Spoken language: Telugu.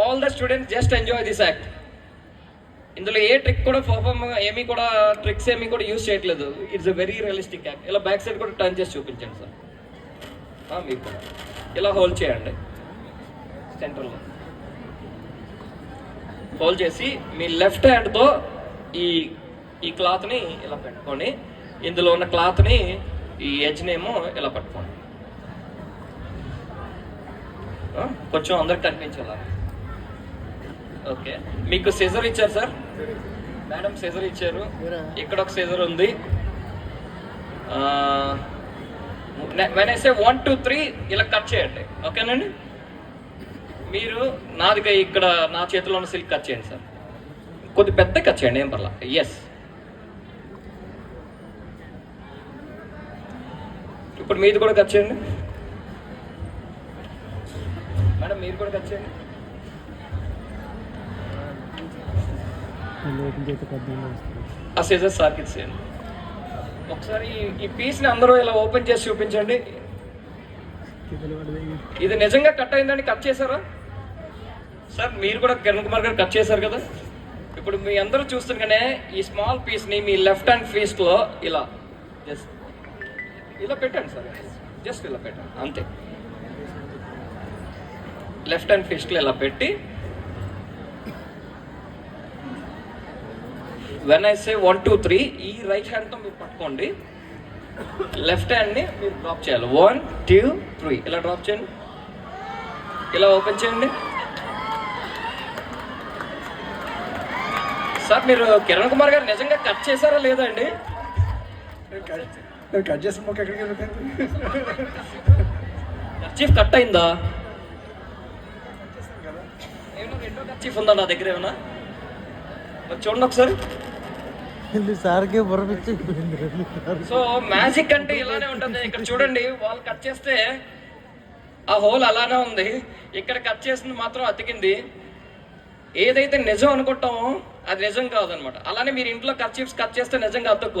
All the students just enjoy this act. ఇందులో ఏ ట్రిక్ కూడా పర్ఫార్మ్ ఏమీ కూడా ట్రిక్స్ ఏమీ కూడా యూజ్ చేయట్లేదు. It's a very realistic act. ఇలా బ్యాక్ సైడ్ కూడా టర్న్ చేసి చూపించండి సార్. మీకు కూడా ఇలా హోల్డ్ చేయండి, సెంటర్లో హోల్డ్ చేసి మీ లెఫ్ట్ హ్యాండ్తో ఈ క్లాత్ని ఇలా పెట్టుకొని, ఇందులో ఉన్న క్లాత్ని ఈ ఎడ్జ్నేమో ఇలా పట్టుకోండి. కొంచెం అందరికి కనిపించాలా? ఓకే. మీకు సిజర్ ఇచ్చారు సార్, మేడం సిజర్ ఇచ్చారు. ఇక్కడ ఒక సిజర్ ఉంది. when I say 1 2 3 ఇలా కట్ చేయండి. ఓకేనండి? మీరు నాదిగా ఇక్కడ నా చేతిలో ఉన్న సిల్క్ కట్ చేయండి సార్. కొద్ది పెద్ద కట్ చేయండి, ఏం పర్లా. ఎస్. ఇప్పుడు మీది కూడా కట్ చేయండి మేడం, మీరు కూడా కట్ చేయండి. ఆ సీజర్ సార్కి ఇచ్చేయండి. ఒకసారి ఈ పీస్ని అందరూ ఇలా ఓపెన్ చేసి చూపించండి. ఇది నిజంగా కట్ అయిందని కట్ చేశారా సార్? మీరు కూడా కిరణ్ కుమార్ గారు కట్ చేశారు కదా. ఇప్పుడు మీ అందరూ చూస్తుండగానే ఈ స్మాల్ పీస్ని మీ లెఫ్ట్ హ్యాండ్ ఫీస్ట్లో ఇలా జస్ట్ ఇలా పెట్టండి సార్. జస్ట్ ఇలా పెట్టండి అంతే. లెఫ్ట్ హ్యాండ్ ఫిస్ట్లో ఇలా పెట్టి వెన్ ఐ సే 1 2 3 ఈ రైట్ హ్యాండ్తో మీరు పట్టుకోండి. లెఫ్ట్ హ్యాండ్ని మీరు డ్రాప్ చేయాలి. 1 2 3 ఇలా డ్రాప్ చేయండి. ఇలా ఓపెన్ చేయండి సార్. మీరు కిరణ్ కుమార్ గారు నిజంగా కట్ చేశారా లేదా అండి? కట్ చేసిన మొక్క ఎక్కడికి కర్చీఫ్ కట్ అయిందా? ఏమన్నా రెండో కర్చీఫ్ ఉందా నా దగ్గర ఏమన్నా? మరి చూడండి ఒకసారి. సో మ్యాజిక్ అంటే ఇలానే ఉంటుంది. ఇక్కడ చూడండి, వాళ్ళు కట్ చేస్తే ఆ హోల్ అలానే ఉంది, ఇక్కడ కట్ చేసింది మాత్రం అతికింది. ఏదైతే నిజం అనుకుంటామో అది నిజం కాదనమాట. అలానే మీరు ఇంట్లో కర్చీఫ్స్ కట్ చేస్తే నిజంగా అతుక్కో.